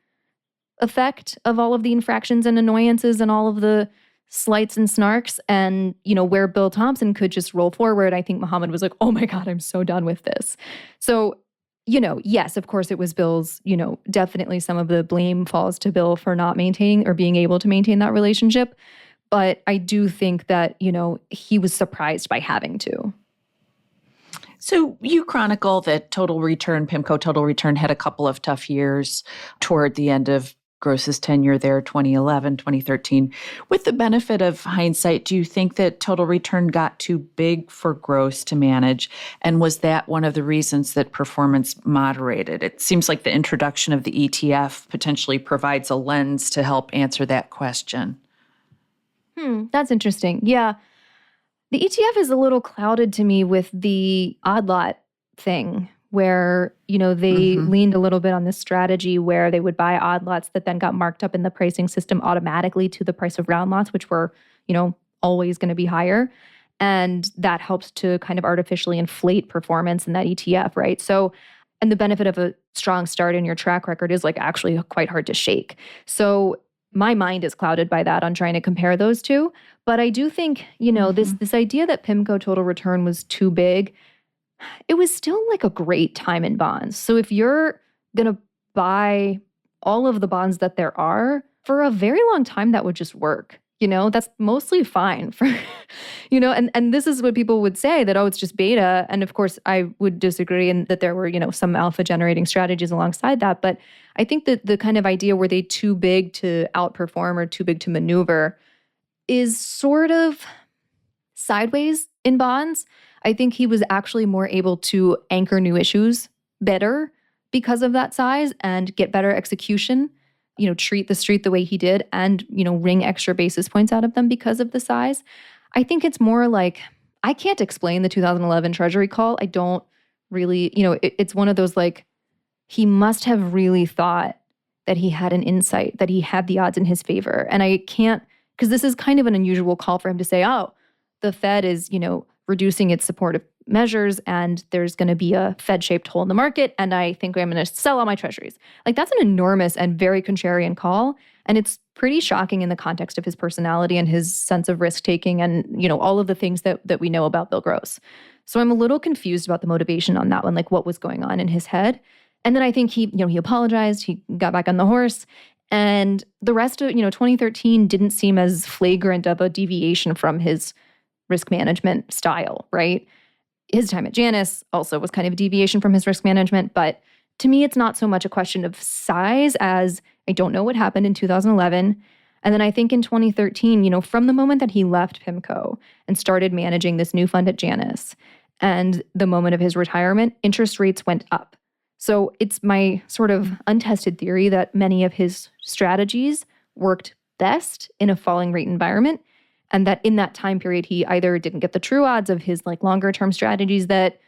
effect of all of the infractions and annoyances and all of the slights and snarks. And, where Bill Thompson could just roll forward, I think Mohammed was like, oh my God, I'm so done with this. So, yes, of course it was Bill's, definitely some of the blame falls to Bill for not maintaining or being able to maintain that relationship. But I do think that, he was surprised by having to. So you chronicle that Pimco Total Return had a couple of tough years toward the end of Gross's tenure there, 2011, 2013. With the benefit of hindsight, do you think that Total Return got too big for Gross to manage? And was that one of the reasons that performance moderated? It seems like the introduction of the ETF potentially provides a lens to help answer that question. That's interesting. Yeah. The ETF is a little clouded to me with the odd lot thing where, they leaned a little bit on this strategy where they would buy odd lots that then got marked up in the pricing system automatically to the price of round lots, which were, always going to be higher. And that helps to kind of artificially inflate performance in that ETF, right? So, and the benefit of a strong start in your track record is like actually quite hard to shake. So my mind is clouded by that on trying to compare those two. But I do think, this idea that Pimco Total Return was too big, it was still like a great time in bonds. So if you're going to buy all of the bonds that there are for a very long time, that would just work. That's mostly fine for, and this is what people would say that, oh, it's just beta. And of course, I would disagree in that there were, some alpha generating strategies alongside that. But I think that the kind of idea were they too big to outperform or too big to maneuver is sort of sideways in bonds. I think he was actually more able to anchor new issues better because of that size and get better execution, treat the street the way he did and, wring extra basis points out of them because of the size. I think it's more like, I can't explain the 2011 Treasury call. I don't really, it's one of those like, he must have really thought that he had an insight, that he had the odds in his favor. And I can't, because this is kind of an unusual call for him to say, oh, the Fed is, reducing its supportive measures and there's going to be a Fed-shaped hole in the market and I think I'm going to sell all my treasuries. Like that's an enormous and very contrarian call. And it's pretty shocking in the context of his personality and his sense of risk-taking and, all of the things that we know about Bill Gross. So I'm a little confused about the motivation on that one, like what was going on in his head. And then I think he apologized, he got back on the horse. And the rest of, 2013 didn't seem as flagrant of a deviation from his risk management style, right? His time at Janus also was kind of a deviation from his risk management. But to me, it's not so much a question of size as I don't know what happened in 2011. And then I think in 2013, from the moment that he left Pimco and started managing this new fund at Janus and the moment of his retirement, interest rates went up. So it's my sort of untested theory that many of his strategies worked best in a falling rate environment. And that in that time period, he either didn't get the true odds of his like longer term strategies that,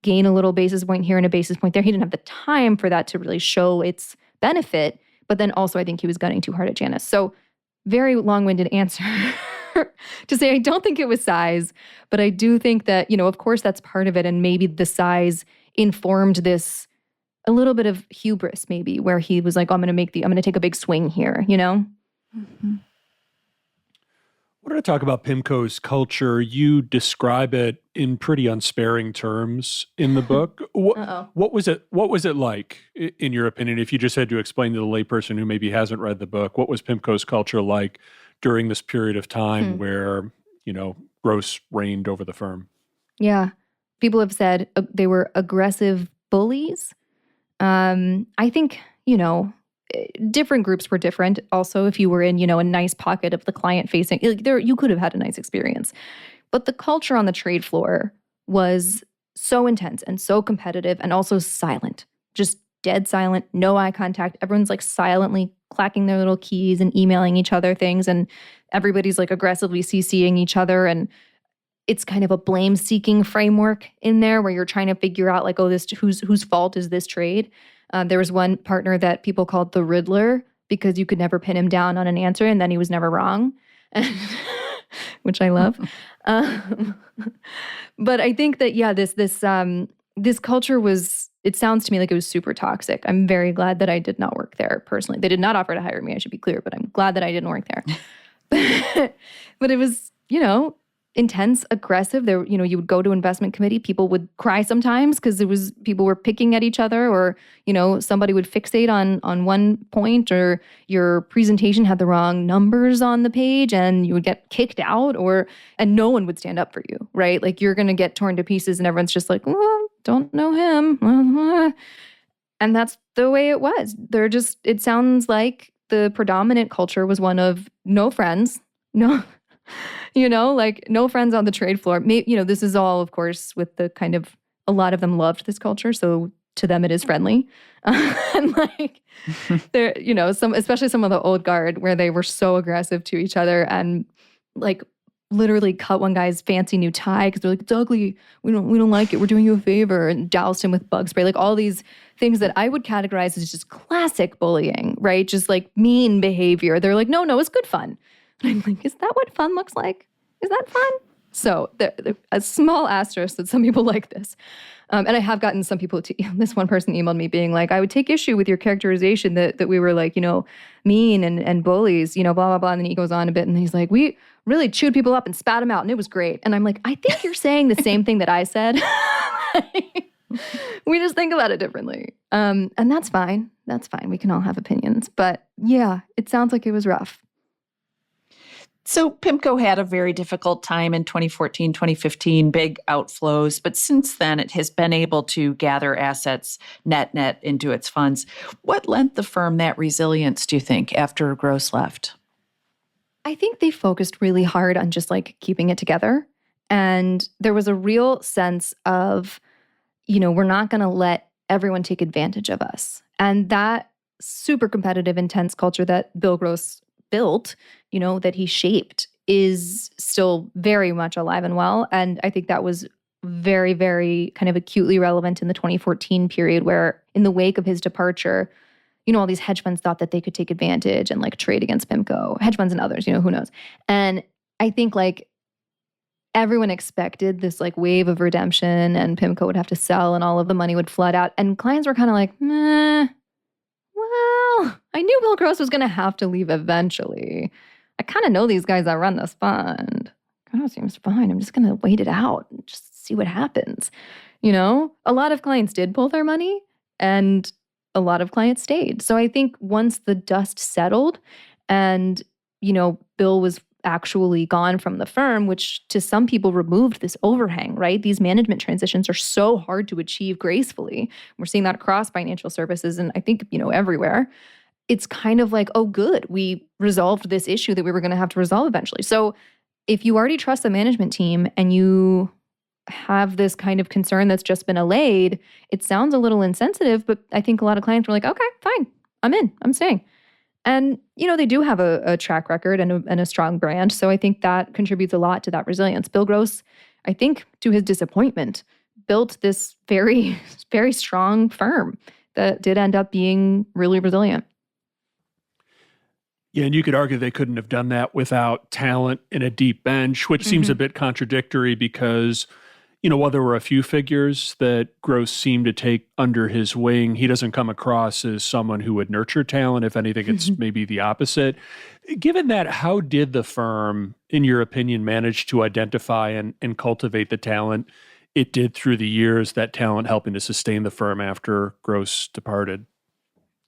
gain a little basis point here and a basis point there. He didn't have the time for that to really show its benefit. But then also I think he was gunning too hard at Janus. So very long-winded answer to say I don't think it was size, but I do think that, of course that's part of it. And maybe the size informed this a little bit of hubris maybe where he was like, oh, I'm going to take a big swing here, I want to talk about Pimco's culture. You describe it in pretty unsparing terms in the book. What was it like, in your opinion, if you just had to explain to the layperson who maybe hasn't read the book, what was Pimco's culture like during this period of time where, Gross reigned over the firm? Yeah. People have said they were aggressive bullies. I think, different groups were different. Also, if you were in, a nice pocket of the client facing, you could have had a nice experience. But the culture on the trade floor was so intense and so competitive and also silent, just dead silent, no eye contact. Everyone's like silently clacking their little keys and emailing each other things. And everybody's like aggressively CCing each other. And it's kind of a blame-seeking framework in there where you're trying to figure out like, oh, whose fault is this trade? There was one partner that people called the Riddler because you could never pin him down on an answer, and then he was never wrong, which I love. But I think that, yeah, this culture was, it sounds to me like it was super toxic. I'm very glad that I did not work there personally. They did not offer to hire me, I should be clear, but I'm glad that I didn't work there. But it was, intense, aggressive. There, you would go to investment committee, people would cry sometimes because people were picking at each other, or, somebody would fixate on one point, or your presentation had the wrong numbers on the page and you would get kicked out, and no one would stand up for you, right? Like, you're going to get torn to pieces and everyone's just like, oh, don't know him. And that's the way it was. It sounds like the predominant culture was one of no friends, no, no friends on the trade floor. This is all, of course, with the kind of, a lot of them loved this culture, so to them it is friendly. And they're, especially some of the old guard, where they were so aggressive to each other and literally cut one guy's fancy new tie because they're like, it's ugly, we don't like it, we're doing you a favor, and doused him with bug spray. All these things that I would categorize as just classic bullying, right? Just mean behavior. They're like, no, it's good fun. And I'm like, is that what fun looks like? Is that fun? So a small asterisk that some people like this. And I have gotten some people this one person emailed me being like, I would take issue with your characterization that we were mean and bullies, blah, blah, blah. And then he goes on a bit and he's like, we really chewed people up and spat them out and it was great. And I'm like, I think you're saying the same thing that I said. We just think about it differently. And that's fine. That's fine. We can all have opinions. But yeah, it sounds like it was rough. So Pimco had a very difficult time in 2014, 2015, big outflows. But since then, it has been able to gather assets net into its funds. What lent the firm that resilience, do you think, after Gross left? I think they focused really hard on just keeping it together. And there was a real sense of, we're not going to let everyone take advantage of us. And that super competitive, intense culture that Bill Gross built, that he shaped, is still very much alive and well. And I think that was very, very kind of acutely relevant in the 2014 period, where in the wake of his departure, all these hedge funds thought that they could take advantage and trade against Pimco, hedge funds and others, who knows. And I think everyone expected this wave of redemption and Pimco would have to sell and all of the money would flood out. And clients were kind of like, meh. Well, I knew Bill Gross was going to have to leave eventually. I kind of know these guys that run this fund. Kind of seems fine. I'm just going to wait it out and just see what happens. A lot of clients did pull their money and a lot of clients stayed. So I think once the dust settled and, Bill was actually gone from the firm, which to some people removed this overhang, right? These management transitions are so hard to achieve gracefully. We're seeing that across financial services and I think, everywhere. It's kind of like, oh, good, we resolved this issue that we were going to have to resolve eventually. So if you already trust the management team and you have this kind of concern that's just been allayed, it sounds a little insensitive, but I think a lot of clients were like, okay, fine, I'm in, I'm staying. And, they do have a track record and a strong brand. So I think that contributes a lot to that resilience. Bill Gross, I think, to his disappointment, built this very, very strong firm that did end up being really resilient. Yeah, and you could argue they couldn't have done that without talent and a deep bench, which seems a bit contradictory because, while there were a few figures that Gross seemed to take under his wing, he doesn't come across as someone who would nurture talent. If anything, it's maybe the opposite. Given that, how did the firm, in your opinion, manage to identify and cultivate the talent it did through the years, that talent helping to sustain the firm after Gross departed?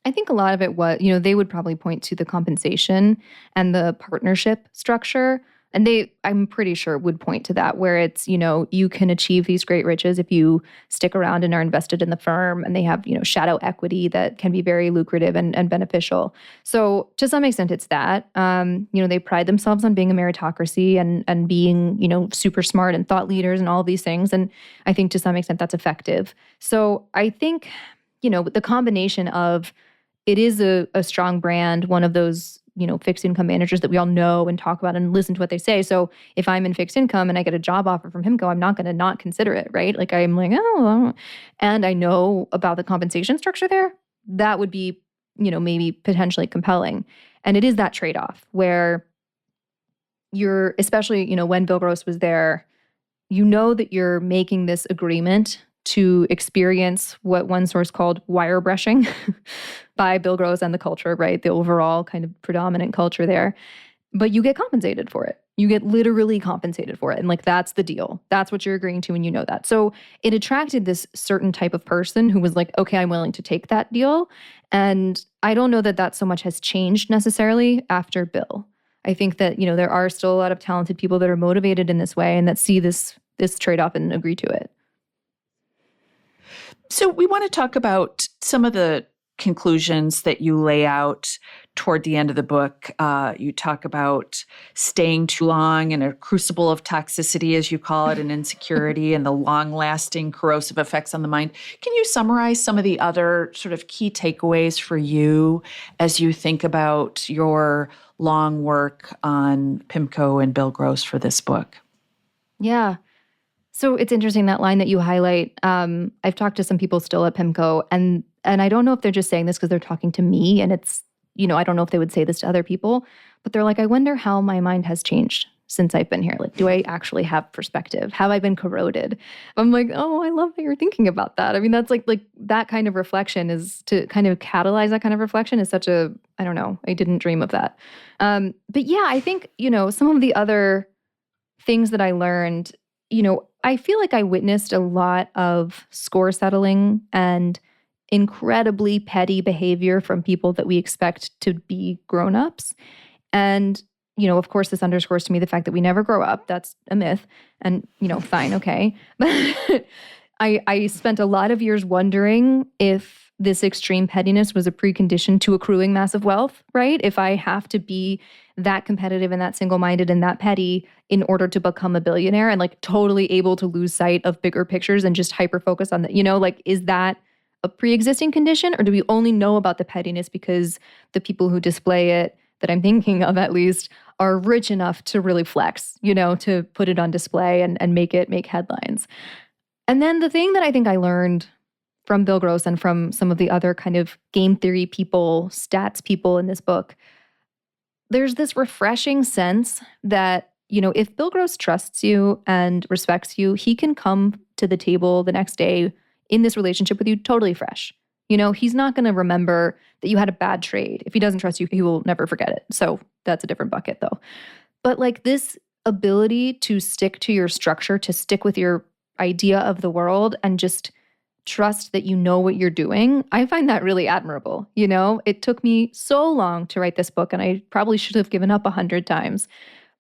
I think a lot of it was, they would probably point to the compensation and the partnership structure. And I'm pretty sure, would point to that, where it's, you can achieve these great riches if you stick around and are invested in the firm, and they have, shadow equity that can be very lucrative and beneficial. So to some extent, it's that. They pride themselves on being a meritocracy and being, super smart and thought leaders and all of these things. And I think to some extent that's effective. So I think, the combination of it is a strong brand, one of those, fixed income managers that we all know and talk about and listen to what they say. So if I'm in fixed income and I get a job offer from Pimco, I'm not going to not consider it, right? I'm like, oh, and I know about the compensation structure there. That would be, maybe potentially compelling. And it is that trade-off where you're, especially, when Bill Gross was there, that you're making this agreement to experience what one source called wire brushing by Bill Gross and the culture, right? The overall kind of predominant culture there. But you get compensated for it. You get literally compensated for it. And that's the deal. That's what you're agreeing to, and you know that. So it attracted this certain type of person who was like, okay, I'm willing to take that deal. And I don't know that so much has changed necessarily after Bill. I think that, there are still a lot of talented people that are motivated in this way and that see this trade-off and agree to it. So we want to talk about some of the conclusions that you lay out toward the end of the book. You talk about staying too long in a crucible of toxicity, as you call it, and insecurity and the long-lasting corrosive effects on the mind. Can you summarize some of the other sort of key takeaways for you as you think about your long work on Pimco and Bill Gross for this book? Yeah. So it's interesting, that line that you highlight. I've talked to some people still at Pimco, and I don't know if they're just saying this because they're talking to me, and it's, I don't know if they would say this to other people, but they're like, I wonder how my mind has changed since I've been here. Like, do I actually have perspective? Have I been corroded? I'm like, oh, I love that you're thinking about that. I mean, that's like that kind of reflection is, to kind of catalyze that kind of reflection is such a, I don't know, I didn't dream of that. But yeah, I think, some of the other things that I learned, I feel like I witnessed a lot of score settling and incredibly petty behavior from people that we expect to be grown-ups. And, of course, this underscores to me the fact that we never grow up. That's a myth. And, fine, okay. But I spent a lot of years wondering if this extreme pettiness was a precondition to accruing massive wealth, right? If I have to be that competitive and that single-minded and that petty in order to become a billionaire and totally able to lose sight of bigger pictures and just hyper-focus on the, is that a pre-existing condition, or do we only know about the pettiness because the people who display it, that I'm thinking of at least, are rich enough to really flex, to put it on display and make headlines? And then the thing that I think I learned from Bill Gross and from some of the other kind of game theory people, stats people in this book, there's this refreshing sense that, if Bill Gross trusts you and respects you, he can come to the table the next day in this relationship with you totally fresh. He's not going to remember that you had a bad trade. If he doesn't trust you, he will never forget it. So that's a different bucket though. But this ability to stick to your structure, to stick with your idea of the world and just trust that you know what you're doing, I find that really admirable. It took me so long to write this book, and I probably should have given up 100 times.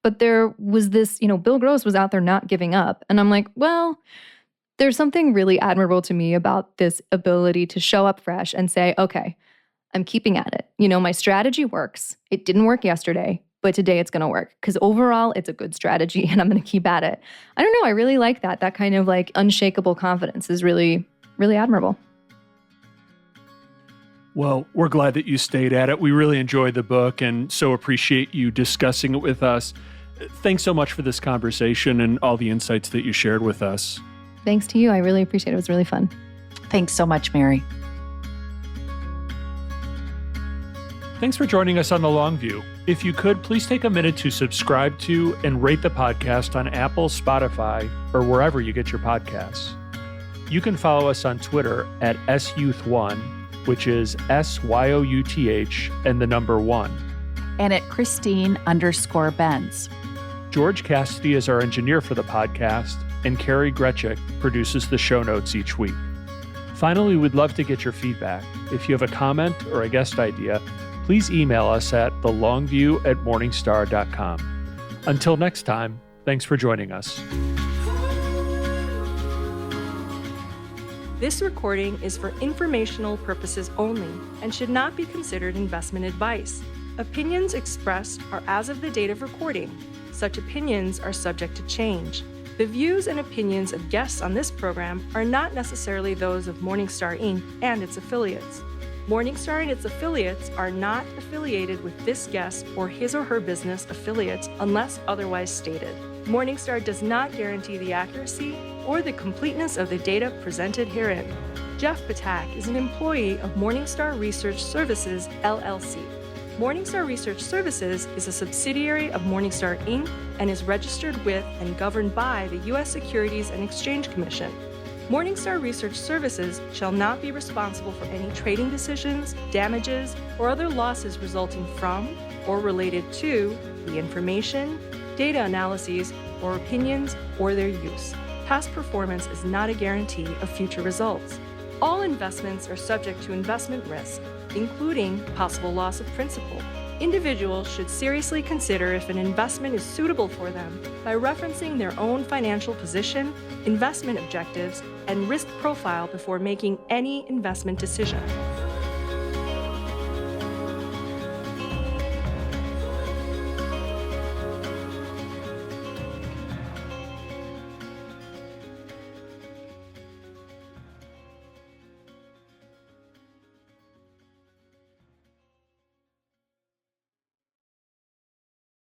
But there was this, Bill Gross was out there not giving up. And I'm like, well, there's something really admirable to me about this ability to show up fresh and say, okay, I'm keeping at it. My strategy works. It didn't work yesterday, but today it's going to work because overall it's a good strategy and I'm going to keep at it. I don't know. I really like that. That kind of unshakable confidence is really, really admirable. Well, we're glad that you stayed at it. We really enjoyed the book and so appreciate you discussing it with us. Thanks so much for this conversation and all the insights that you shared with us. Thanks to you. I really appreciate it. It was really fun. Thanks so much, Mary. Thanks for joining us on The Long View. If you could, please take a minute to subscribe to and rate the podcast on Apple, Spotify, or wherever you get your podcasts. You can follow us on Twitter at SYouth1, which is SYOUTH and the number 1. And at Christine_Benz. George Cassidy is our engineer for the podcast, and Carrie Gretchick produces the show notes each week. Finally, we'd love to get your feedback. If you have a comment or a guest idea, please email us at thelongview@morningstar.com. Until next time, thanks for joining us. This recording is for informational purposes only and should not be considered investment advice. Opinions expressed are as of the date of recording. Such opinions are subject to change. The views and opinions of guests on this program are not necessarily those of Morningstar, Inc. and its affiliates. Morningstar and its affiliates are not affiliated with this guest or his or her business affiliates unless otherwise stated. Morningstar does not guarantee the accuracy or the completeness of the data presented herein. Jeff Patak is an employee of Morningstar Research Services, LLC. Morningstar Research Services is a subsidiary of Morningstar, Inc. and is registered with and governed by the U.S. Securities and Exchange Commission. Morningstar Research Services shall not be responsible for any trading decisions, damages, or other losses resulting from or related to the information, data analyses, or opinions, or their use. Past performance is not a guarantee of future results. All investments are subject to investment risk, including possible loss of principal. Individuals should seriously consider if an investment is suitable for them by referencing their own financial position, investment objectives, and risk profile before making any investment decision.